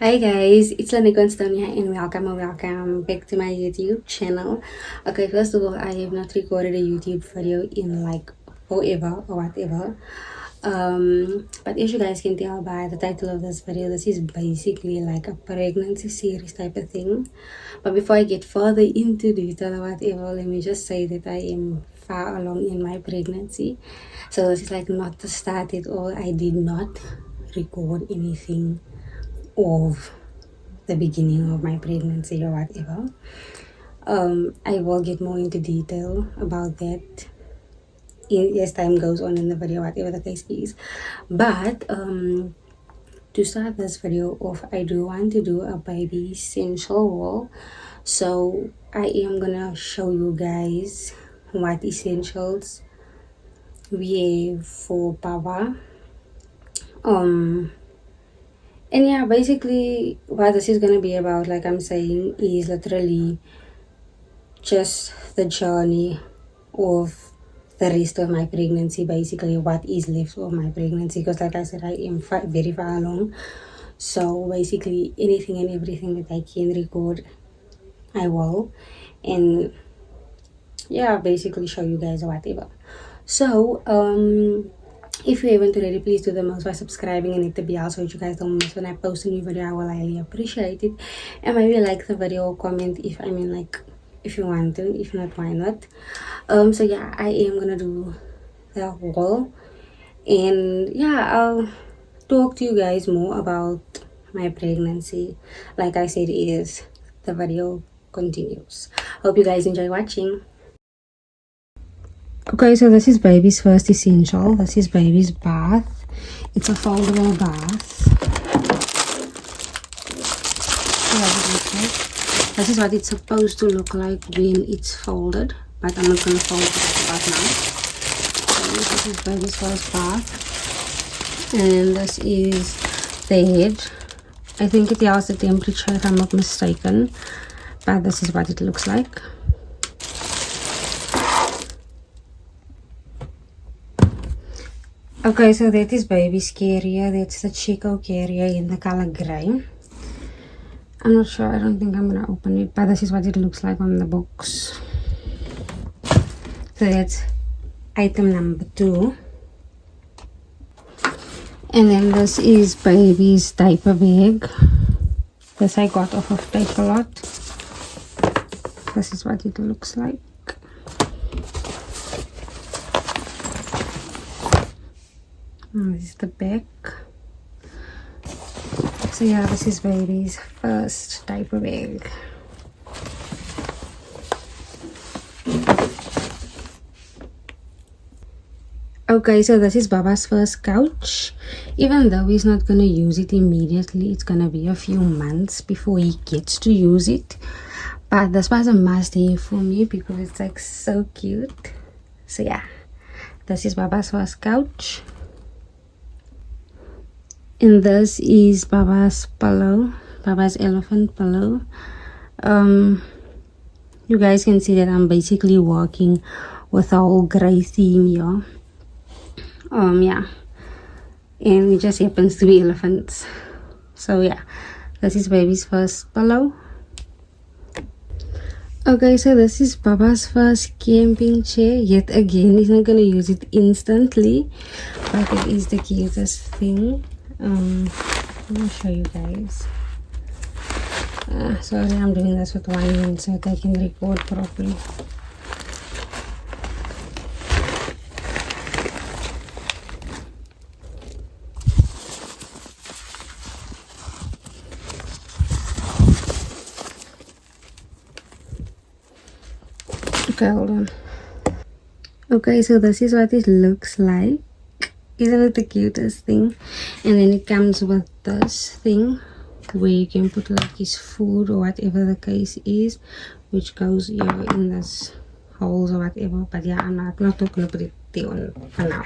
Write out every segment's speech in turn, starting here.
Hi guys, it's Lanika and welcome back to my YouTube channel. Okay, first of all, I have not recorded a YouTube video in like forever or whatever. But as you guys can tell by the title of this video, this is basically like a pregnancy series type of thing. But before I get further into detail or whatever, let me just say that I am far along in my pregnancy. So this is like not the start at all. I did not record anything of the beginning of my pregnancy or whatever. I will get more into detail about that as time goes on in the video, whatever the case is. But to start this video off, I do want to do a baby essential haul. So I am gonna show you guys what essentials we have for Baba. And yeah, basically what this is gonna be about, like I'm saying, is literally just the journey of the rest of my pregnancy, basically what is left of my pregnancy, because like I said, I am very far along. So basically anything and everything that I can record, I will, and yeah, basically show you guys whatever. So if you haven't already, please do the most by subscribing and hit the bell so that you guys don't miss when I post a new video. I will highly appreciate it. And maybe like the video or comment if you want to. If not, why not? So yeah, I am gonna do the haul, and yeah, I'll talk to you guys more about my pregnancy. Like I said, is the video continues. Hope you guys enjoy watching. Okay, so this is baby's first essential. This is baby's bath. It's a foldable bath. This is what it's supposed to look like when it's folded, but I'm not going to fold it right now. So this is baby's first bath, and this is the head. I think it tells the temperature if I'm not mistaken, but this is what it looks like. Okay, so that is baby's carrier. That's the Chico carrier in the color gray. I'm not sure. I don't think I'm gonna open it, but this is what it looks like on the box. So that's item number 2. And then this is baby's diaper bag. This I got off of Takealot. This is what it looks like. This is the back. So yeah, this is baby's first diaper bag. Okay, so this is Baba's first couch. Even though he's not gonna use it immediately, it's gonna be a few months before he gets to use it. But this was a must-have for me because it's like so cute. So yeah, this is Baba's first couch. And this is Baba's pillow, Baba's elephant pillow. You guys can see that I'm basically working with a whole gray theme here. Yeah, and it just happens to be elephants. So yeah, this is baby's first pillow. Okay, so this is Baba's first camping chair. Yet again, he's not gonna use it instantly, but it is the cutest thing. Let me show you guys. Sorry, I'm doing this with one hand so that I can record properly. Okay, hold on. Okay, so this is what it looks like. Isn't it the cutest thing? And then it comes with this thing where you can put like his food or whatever the case is, which goes here in this holes or whatever. But yeah, I'm not gonna put it there for now.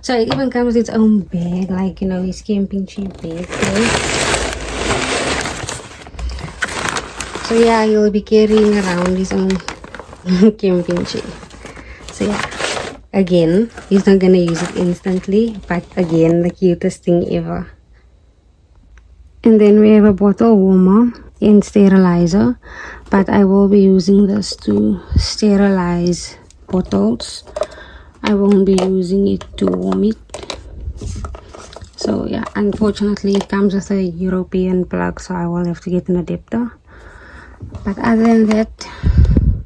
So it even comes with its own bag, like, you know, his camping chair bag. So yeah, he'll be carrying around his own camping chair. So yeah, again, he's not gonna use it instantly, but again, the cutest thing ever. And then we have a bottle warmer and sterilizer, but I will be using this to sterilize bottles. I won't be using it to warm it. So yeah, unfortunately it comes with a European plug, so I will have to get an adapter. But other than that,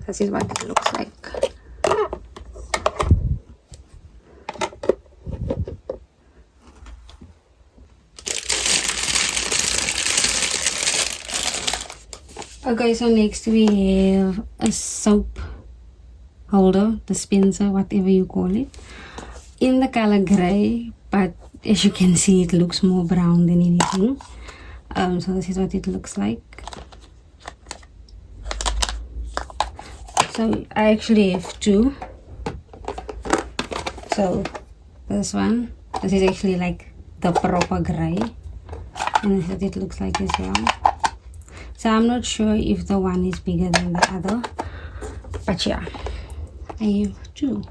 this is what it looks like. Okay, so next we have a soap holder, dispenser, whatever you call it, in the color gray, but as you can see it looks more brown than anything. So this is what it looks like. So I actually have two. So this is actually like the proper gray, and this is what it looks like as well. So I'm not sure if the one is bigger than the other, but yeah, I have two.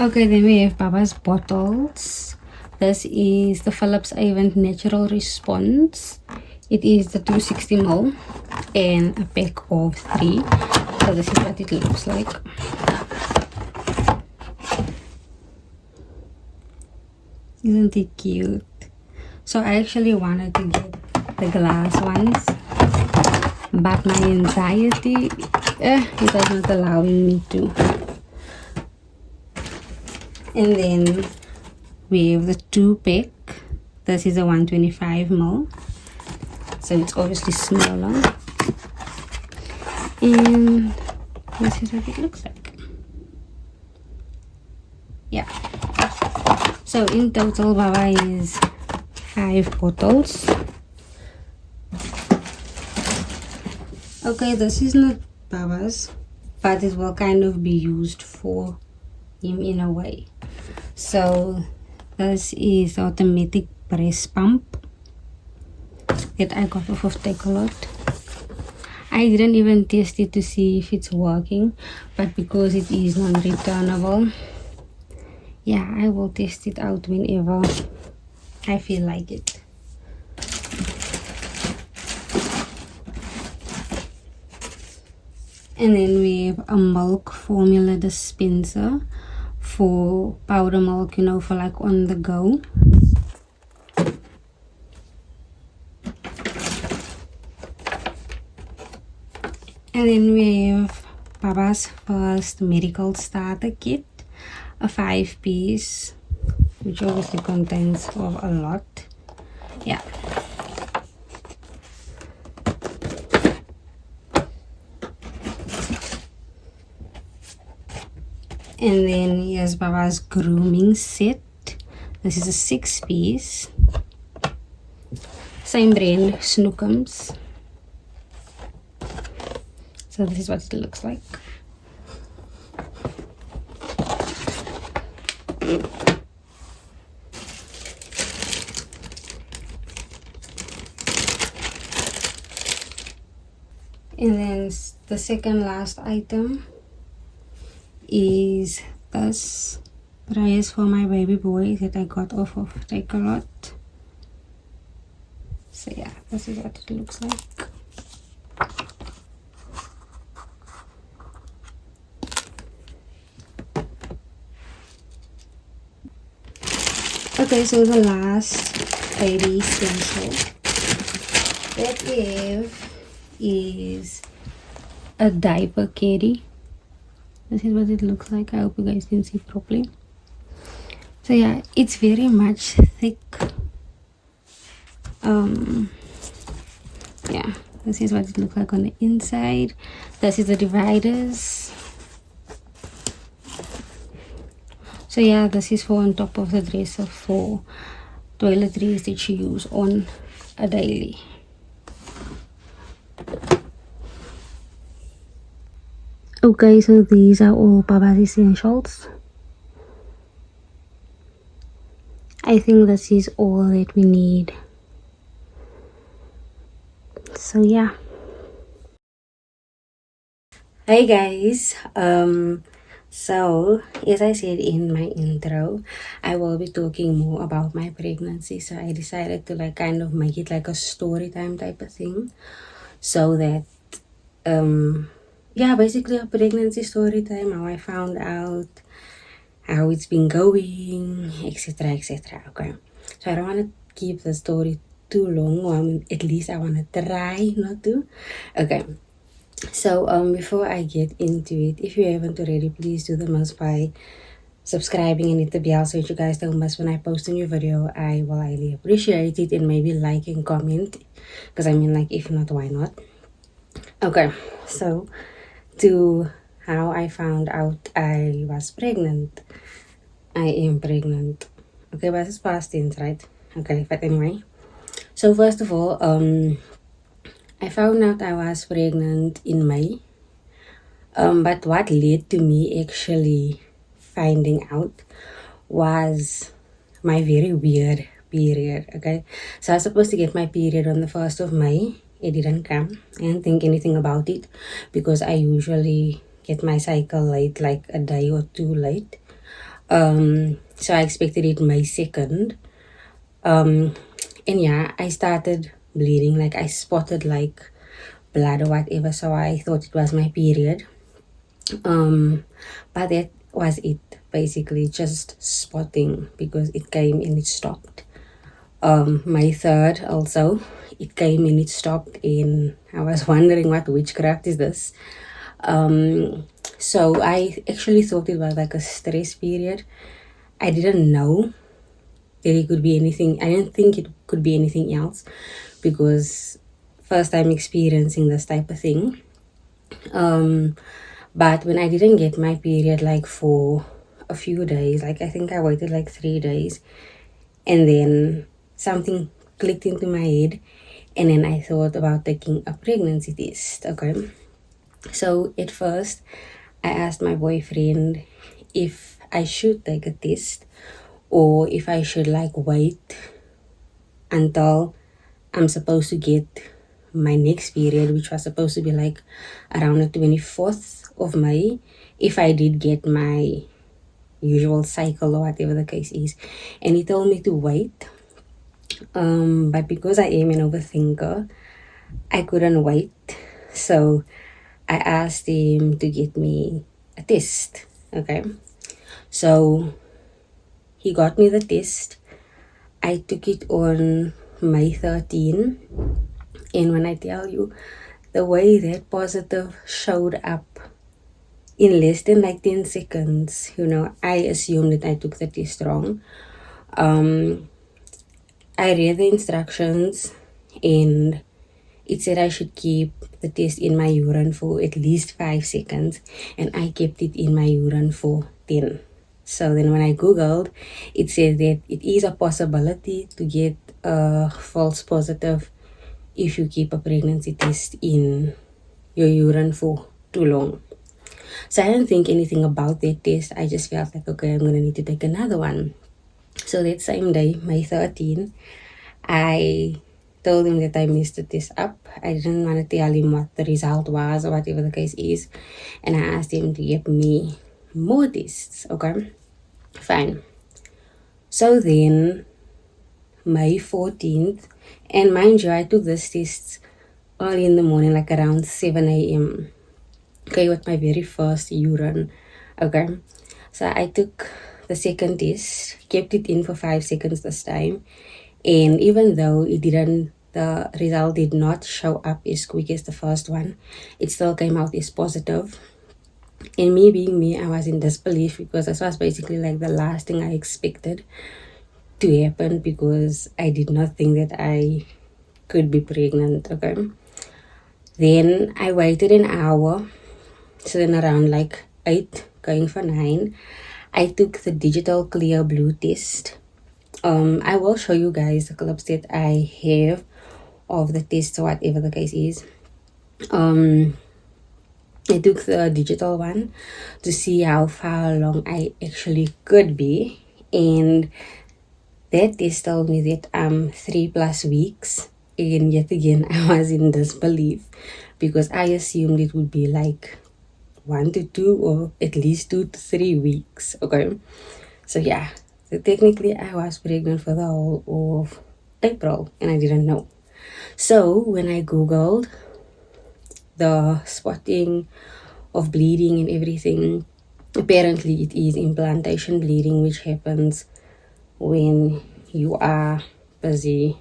Okay, then we have Baba's bottles. This is the Philips Avent Natural Response. It is the 260ml and a pack of 3. So this is what it looks like. Isn't it cute? So I actually wanted to get the glass ones, but my anxiety it was not allowing me to. And then we have the 2-pack. This is a 125ml, so it's obviously smaller. And this is what it looks like. Yeah. So in total, Baba is 5 bottles. Okay, this is not Baba's, but it will kind of be used for him in a way. So this is automatic breast pump that I got off of Takealot. I didn't even test it to see if it's working, but because it is non-returnable, yeah, I will test it out whenever I feel like it. And then we have a milk formula dispenser for powder milk, you know, for like on the go. And then we have Baba's first medical starter kit, a 5-piece, which obviously contains of a lot. Yeah. And then here's Baba's grooming set. This is a 6-piece. Same brand, Snookums. So this is what it looks like. And then the second last item is this prize for my baby boy that I got off of Takealot. So yeah, this is what it looks like. Okay, so the last baby essential that we have is a diaper caddy. This is what it looks like. I hope you guys can see properly. So yeah, it's very much thick. Yeah, this is what it looks like on the inside. This is the dividers. So yeah, this is for on top of the dresser for toiletries that you use on a daily. Okay, so these are all Baba's essentials. I think this is all that we need. So yeah. Hey guys, So, as I said in my intro, I will be talking more about my pregnancy. So, I decided to like kind of make it like a story time type of thing, so that yeah, basically a pregnancy story time, how I found out, how it's been going, etc. etc. Okay. So I don't want to keep the story too long, or at least I want to try not to. Okay. So before I get into it, if you haven't already, please do the most by subscribing and hit the bell so that you guys don't miss when I post a new video. I will highly appreciate it, and maybe like and comment, because I mean, like, if not, why not? Okay, so to how I found out I was pregnant. I am pregnant. Okay, but it's past tense, right? Okay, but anyway. So first of all, I found out I was pregnant in May. But what led to me actually finding out was my very weird period. Okay, so I was supposed to get my period on the 1st of May. It didn't come. I didn't think anything about it because I usually get my cycle late, like a day or two late. So I expected it May 2nd. And yeah, I started bleeding, like I spotted like blood or whatever, so I thought it was my period. But that was it, basically just spotting, because it came and it stopped. My third also, it came and it stopped, and I was wondering what witchcraft is this. So I actually thought it was like a stress period. I didn't know that it could be anything. I didn't think it could be anything else, because first time experiencing this type of thing. But when I didn't get my period, like for a few days, like I think I waited like 3 days, and then something clicked into my head, and then I thought about taking a pregnancy test. Okay, so at first I asked my boyfriend if I should take a test, or if I should like wait until I'm supposed to get my next period, which was supposed to be like around the 24th of May, if I did get my usual cycle or whatever the case is. And he told me to wait. But because I am an overthinker, I couldn't wait. So I asked him to get me a test. Okay. So he got me the test. I took it on May 13. And when I tell you the way that positive showed up in less than like 10 seconds, I assumed that I took the test wrong. I read the instructions, and it said I should keep the test in my urine for at least 5 seconds, and I kept it in my urine for 10. So then when I googled, it said that it is a possibility to get a false positive if you keep a pregnancy test in your urine for too long. So I didn't think anything about that test. I just felt like, okay, I'm going to need to take another one. So that same day, May 13, I told him that I messed the test up. I didn't want to tell him what the result was or whatever the case is. And I asked him to give me more tests. Okay, fine. So then, May 14th, and mind you, I took this test early in the morning, like around 7 a.m. Okay, with my very first urine. Okay, so I took the second test, kept it in for 5 seconds this time, and even though the result did not show up as quick as the first one, it still came out as positive. And me being me, I was in disbelief, because this was basically like the last thing I expected to happen, because I did not think that I could be pregnant. Okay, then I waited an hour. So then around like 8 going for 9, I took the digital clear blue test. I will show you guys the clips that I have of the test, whatever the case is. I took the digital one to see how far along I actually could be, and that test told me that I'm 3+ weeks, and yet again I was in disbelief, because I assumed it would be like 1 to 2 or at least 2 to 3 weeks. Okay, so yeah, so technically I was pregnant for the whole of April and I didn't know. So when I googled the spotting of bleeding and everything, apparently it is implantation bleeding, which happens when you are busy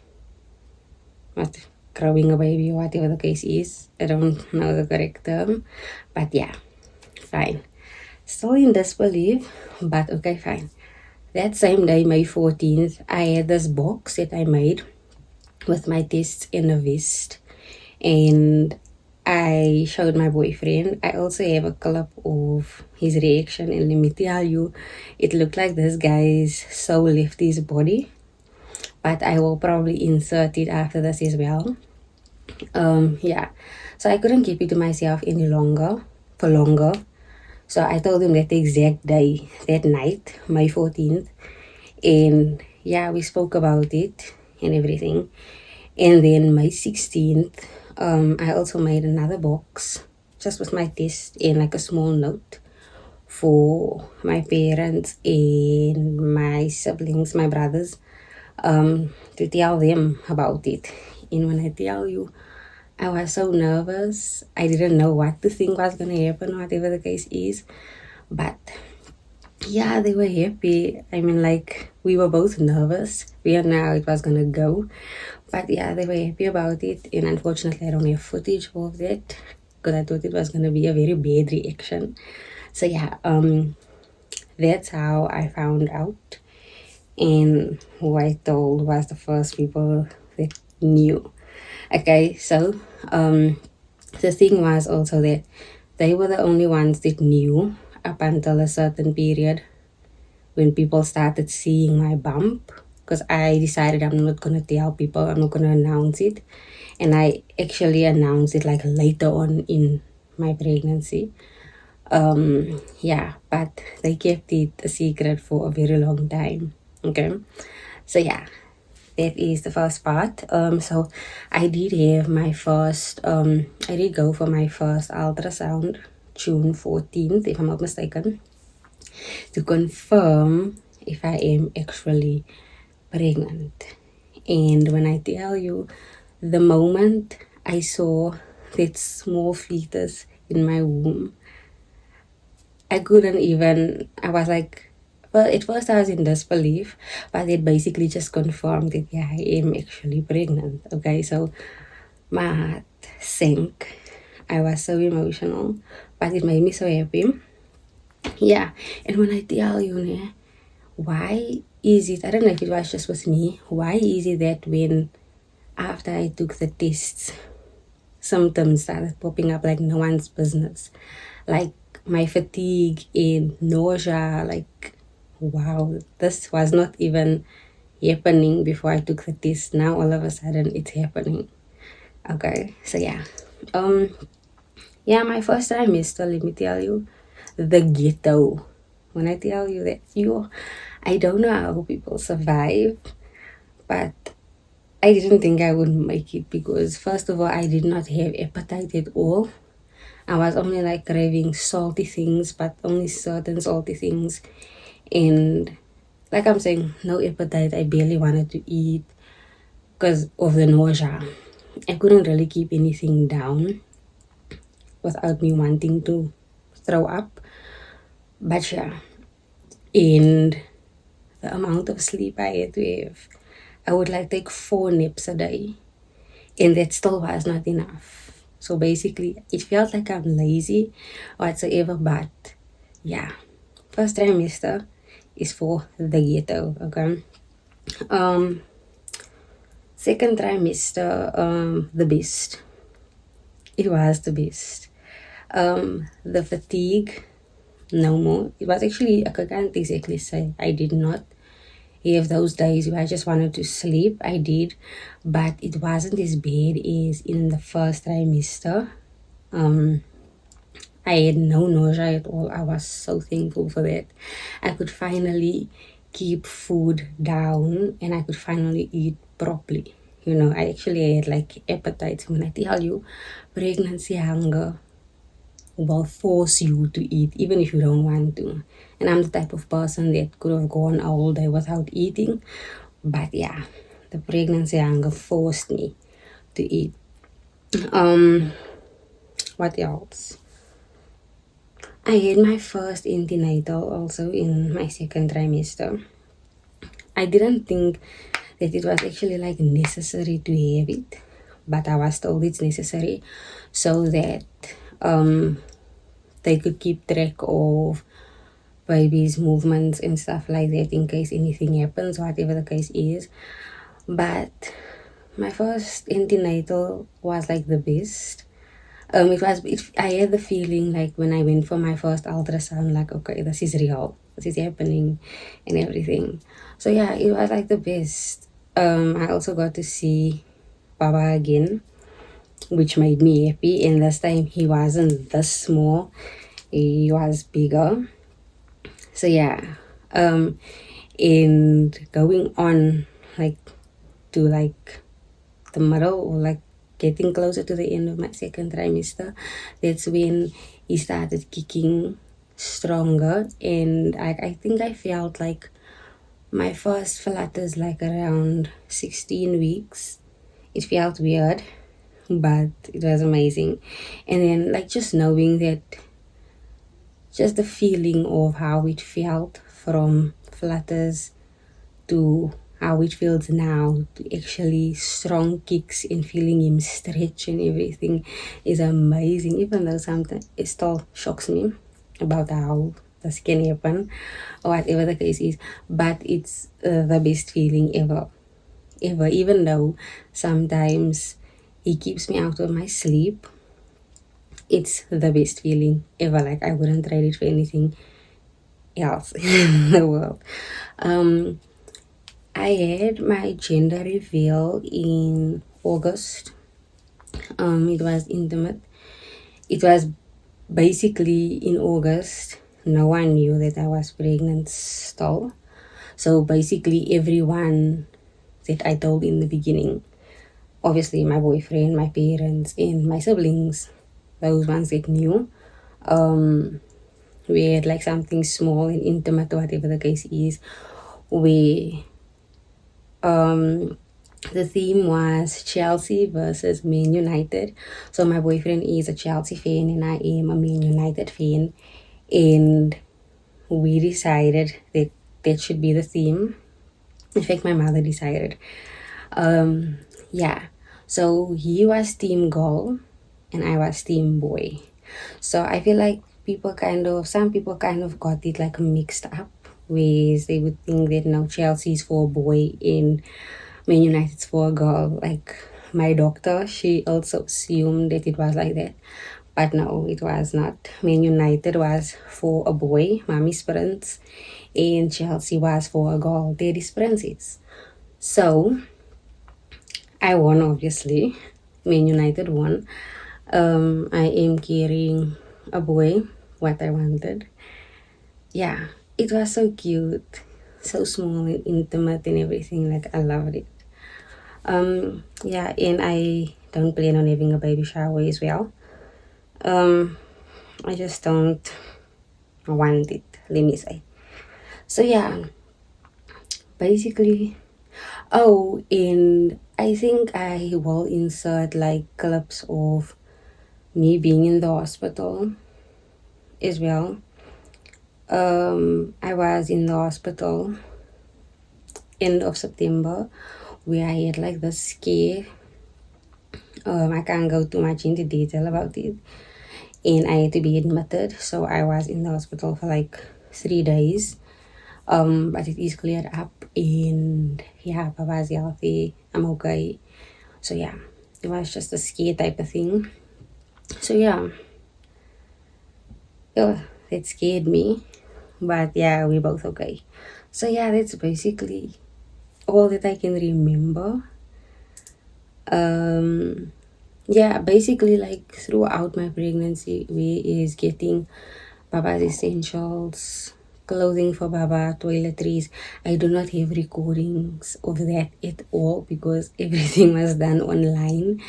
growing a baby or whatever the case is. I don't know the correct term, but yeah, fine. Still in disbelief, but okay, fine. That same day, May 14th, I had this box that I made with my tests in a vest, and I showed my boyfriend. I also have a clip of his reaction, and let me tell you, it looked like this guy's soul left his body, but I will probably insert it after this as well. Yeah, so I couldn't keep it to myself any longer for longer. So I told him that the exact day, that night, May 14th, and yeah, we spoke about it and everything. And then May 16th, I also made another box just with my test and like a small note for my parents and my siblings, my brothers, to tell them about it. And when I tell you, I was so nervous. I didn't know what to think was going to happen, whatever the case is. But yeah, they were happy. I mean, like, we were both nervous. We didn't know how it was going to go. But yeah, they were happy about it. And unfortunately, I don't have footage of that because I thought it was going to be a very bad reaction. So yeah, that's how I found out. And who I told was the first people that knew. Okay, so the thing was also that they were the only ones that knew up until a certain period when people started seeing my bump, because I decided I'm not going to tell people, I'm not going to announce it. And I actually announced it like later on in my pregnancy. Yeah, but they kept it a secret for a very long time. Okay, so yeah, that is the first part. So I did have my first, I did go for my first ultrasound June 14th, if I'm not mistaken, to confirm if I am actually pregnant. And when I tell you, the moment I saw that small fetus in my womb, I couldn't even, I was like, well, at first I was in disbelief, but it basically just confirmed that, yeah, I am actually pregnant. Okay, so my heart sank. I was so emotional, but it made me so happy. Yeah, and when I tell you, why is it, I don't know if it was just with me, why is it that when after I took the tests, symptoms started popping up like no one's business? Like my fatigue and nausea, like, wow, this was not even happening before I took the test. Now all of a sudden it's happening. Okay, so yeah. Yeah, my first trimester, let me tell you, the ghetto. When I tell you that I don't know how people survive, but I didn't think I would make it because first of all, I did not have appetite at all. I was only like craving salty things, but only certain salty things. And like I'm saying, no appetite. I barely wanted to eat because of the nausea. I couldn't really keep anything down without me wanting to throw up. But yeah, and the amount of sleep I had to have, I would like take 4 naps a day, and that still was not enough. So basically, it felt like I'm lazy whatsoever, but yeah, first trimester is for the ghetto, okay? Second trimester, the best. It was the best. The fatigue, no more. It was actually, I can't exactly say I did not have those days where I just wanted to sleep. I did, but it wasn't as bad as in the first trimester. I had no nausea at all. I was so thankful for that. I could finally keep food down and I could finally eat properly. You know, I actually had like appetite. When I tell you, pregnancy hunger will force you to eat even if you don't want to. And I'm the type of person that could have gone a whole day without eating. But yeah, the pregnancy hunger forced me to eat. What else? I had my first antenatal also in my second trimester. I didn't think that it was actually like necessary to have it, but I was told it's necessary so that they could keep track of baby's movements and stuff like that in case anything happens, whatever the case is. But my first antenatal was like the best. I had the feeling like when I went for my first ultrasound, like, okay, this is real, this is happening and everything. So yeah, it was like the best. I also got to see Baba again, which made me happy. And this time he wasn't this small, he was bigger. So yeah, and going on like to like the middle or like getting closer to the end of my second trimester, that's when he started kicking stronger. And I think I felt like my first flutters like around 16 weeks. It felt weird, but it was amazing. And then like just knowing that, just the feeling of how it felt from flutters to how it feels now to actually strong kicks and feeling him stretch and everything is amazing. Even though sometimes it still shocks me about how this can happen or whatever the case is, but it's the best feeling ever, ever. Even though sometimes he keeps me out of my sleep, it's the best feeling ever. Like I wouldn't trade it for anything else in the world. I had my gender reveal in August. It was intimate. It was basically in August. No one knew that I was pregnant still. So basically everyone that I told in the beginning, obviously my boyfriend, my parents, and my siblings, those ones that knew, we had like something small and intimate, whatever the case is, where the theme was Chelsea versus Man United. So my boyfriend is a Chelsea fan and I am a Man United fan. And we decided that that should be the theme. In fact, my mother decided. Yeah. So he was team girl and I was team boy. So I feel like some people kind of got it like mixed up, where they would think that no, Chelsea's for a boy and Man United's for a girl. Like my doctor, she also assumed that it was like that. But no, it was not. Man United was for a boy, Mommy's Prince, and Chelsea was for a girl, Daddy's Princess. So I won, obviously. Man United won. I am carrying a boy, what I wanted. Yeah, it was so cute, so small and intimate and everything. Like I loved it. Yeah, and I don't plan on having a baby shower as well. I just don't want it, let me say. So yeah, basically. Oh, and I think I will insert like clips of me being in the hospital as well. I was in the hospital end of September where I had like the scare. I can't go too much into detail about it. And I had to be admitted. So I was in the hospital for like 3 days. But it is cleared up and yeah, Papa's healthy. I'm okay. So yeah, it was just a scare type of thing. So yeah, that scared me. But yeah, we're both okay. So yeah, that's basically all that I can remember. Yeah, basically like throughout my pregnancy, we is getting Baba's essentials, clothing for Baba, toiletries. I do not have recordings of that at all because everything was done online.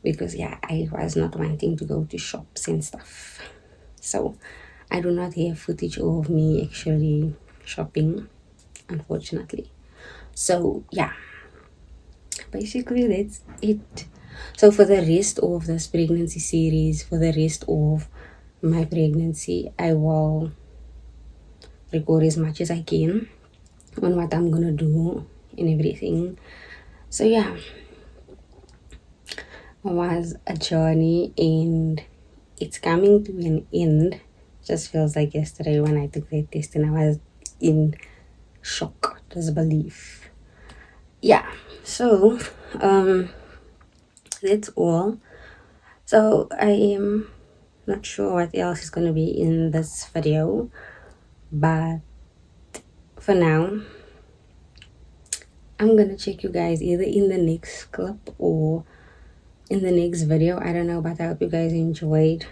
because yeah, I was not wanting to go to shops and stuff. So I do not have footage of me actually shopping, unfortunately. So yeah, basically that's it. So for the rest of this pregnancy series, for the rest of my pregnancy, I will record as much as I can on what I'm gonna do and everything. So yeah, it was a journey and it's coming to an end. Just feels like yesterday when I took that test and I was in shock, disbelief. Yeah, so that's all. So I am not sure what else is gonna be in this video, but for now I'm gonna check you guys either in the next clip or in the next video. I don't know, but I hope you guys enjoyed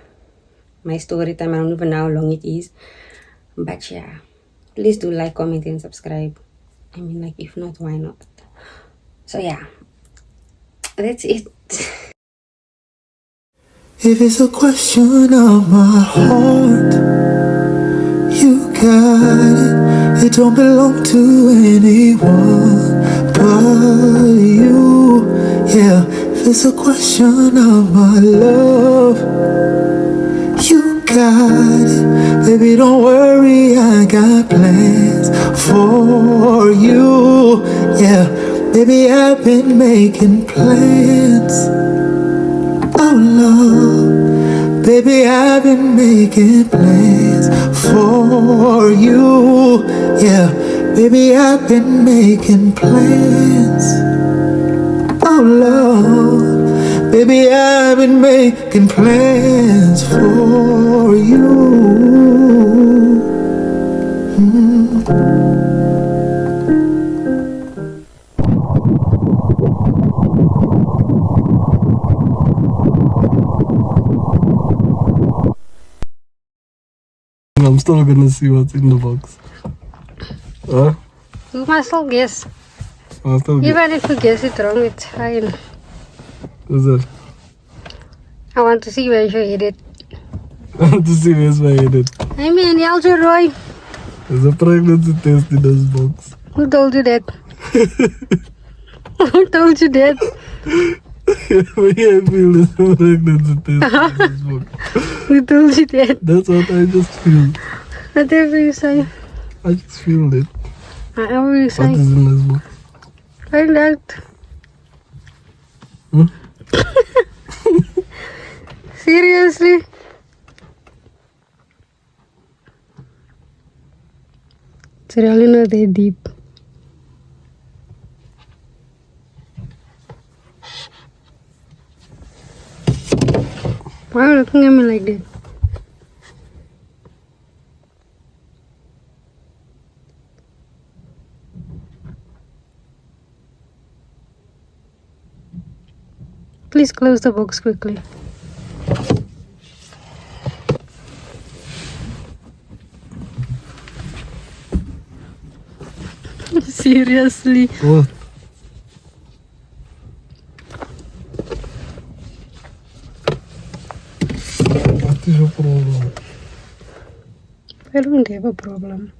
my story time. I don't even know how long it is, but yeah, please do like, comment, and subscribe. I mean, like, if not, why not? So yeah, that's it. If it's a question of my heart, you got it. It don't belong to anyone but you. Yeah, if it's a question of my love, you got it. Baby, don't worry, I got plans for you. Yeah, baby, I've been making plans. Oh Lord, baby, I've been making plans for you. Yeah, baby, I've been making plans. Oh Lord, baby, I've been making plans for you. I'm still gonna see what's in the box. Huh? You must still guess. I'll still get. Even if you guess it wrong, it's fine. What's that? I want to see where you hit it. I want to see where's my headed. I mean, Eljo Roy, There's a pregnancy test in this box. who told you that? Who told you that? Maybe I feel there's a pregnancy test in this box. Who told you that? That's what I just feel. Whatever you say. I just feel it. Whatever you What say. is in this box? Find out. Hmm? Seriously? It's really not that deep. Why are you looking at me like that? Please close the box quickly. Seriously? What? What is your problem? I don't have a problem.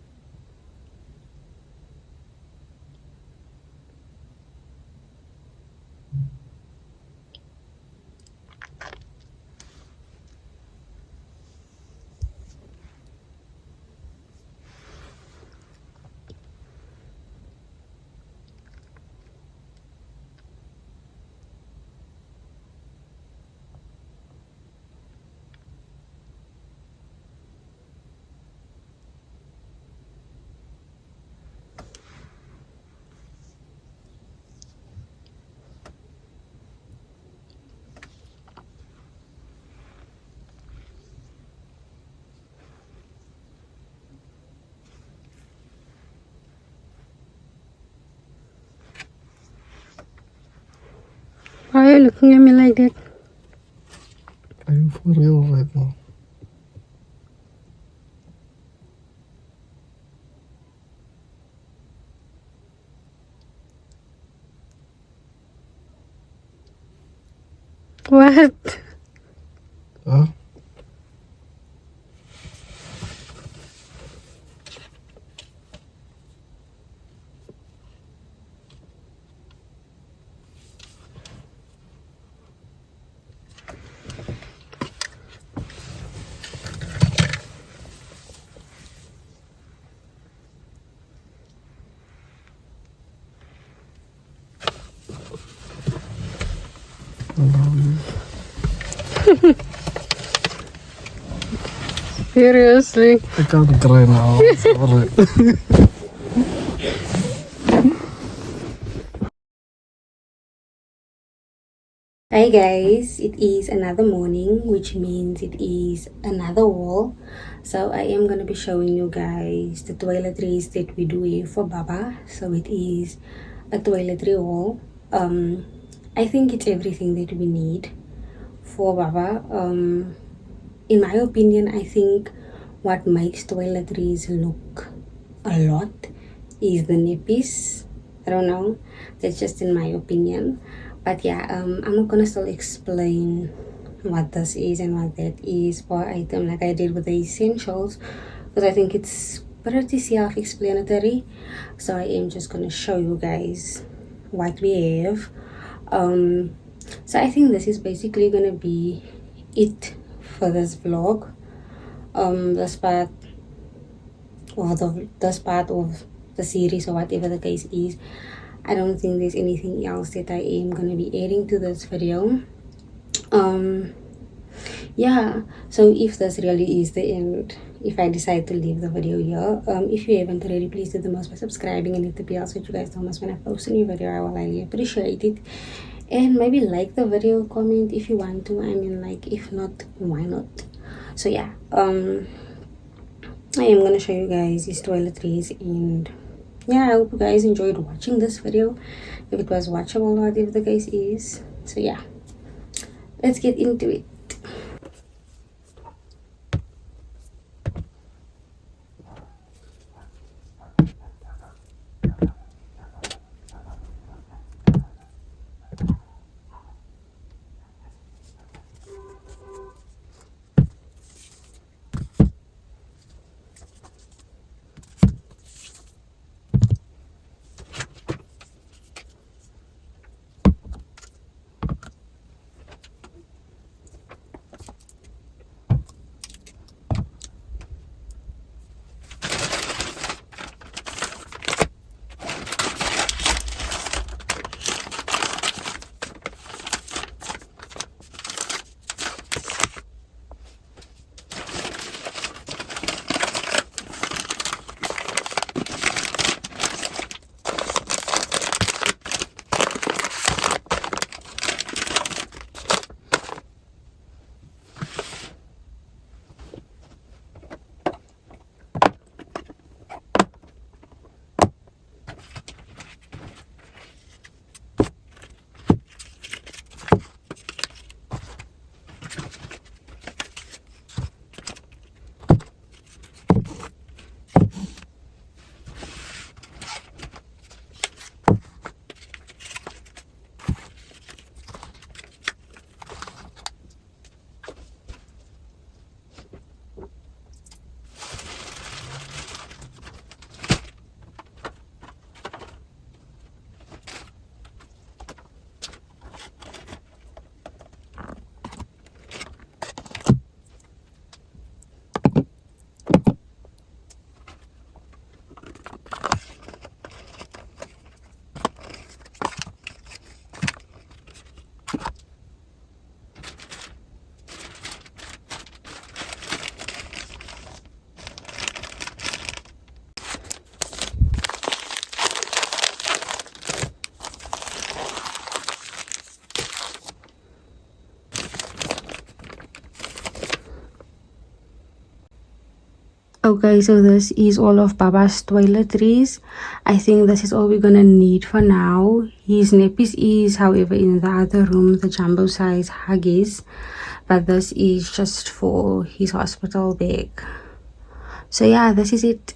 Why are you looking at me like that? Are you for real right now? What? Huh? Seriously? Ik kan het trainen al. Sorry. Hi guys, it is another morning, which means it is another haul. So I am gonna be showing you guys the toiletries that we do here for Baba. So it is a toiletry haul. I think it's everything that we need for Baba. In my opinion, I think what makes toiletries look a lot is the nappies. I don't know, that's just in my opinion. But yeah, I'm not gonna still explain what this is and what that is per item like I did with the essentials, because I think it's pretty self-explanatory. So I am just gonna show you guys what we have. So I think this is basically gonna be it for this vlog. This part of the series or whatever the case is. I don't think there's anything else that I am gonna be adding to this video. Yeah, so if this really is the end, if I decide to leave the video here, if you haven't already, please do the most by subscribing and hit the bell so that you guys don't miss when I post a new video. I will highly appreciate it. And maybe like the video, comment if you want to. I mean, like, if not, why not? So yeah, I am gonna show you guys these toiletries, and yeah, I hope you guys enjoyed watching this video, if it was watchable or whatever the case is. So yeah, let's get into it. Okay, so this is all of Baba's toiletries. I think this is all we're gonna need for now. His nappies is, however, in the other room, the jumbo size Huggies, but this is just for his hospital bag. So yeah, this is it.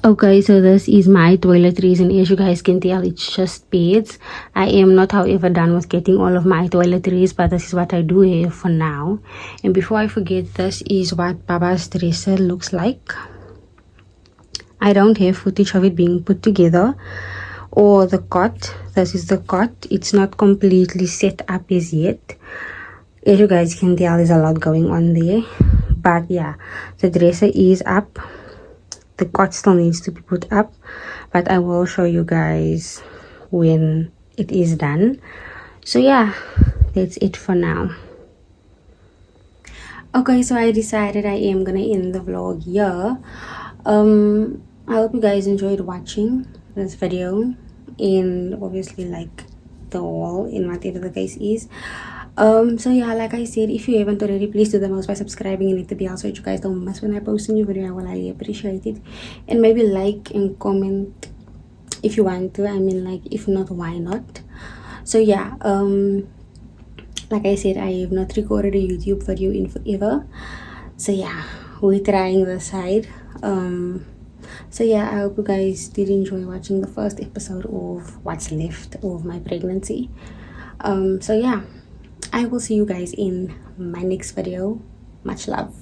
Okay, so this is my toiletries, and as you guys can tell, it's just beds. I am not, however, done with getting all of my toiletries, but this is what I do have for now. And before I forget, this is what Baba's dresser looks like. I don't have footage of it being put together, or the cot. This is the cot. It's not completely set up as yet. As you guys can tell, there's a lot going on there. But yeah, the dresser is up. The cot still needs to be put up, but I will show you guys when it is done. So yeah, that's it for now. Okay, so I decided I am gonna end the vlog here. I hope you guys enjoyed watching this video, and obviously like the haul in whatever the case is. So yeah, like I said, if you haven't already, please do the most by subscribing and hit the bell so that you guys don't miss when I post a new video. I will highly appreciate it. And maybe like and comment if you want to. I mean, like, if not, why not? So yeah, like I said, I have not recorded a YouTube video in forever. So yeah, we're trying this side. So yeah, I hope you guys did enjoy watching the first episode of what's left of my pregnancy. So yeah, I will see you guys in my next video. Much love.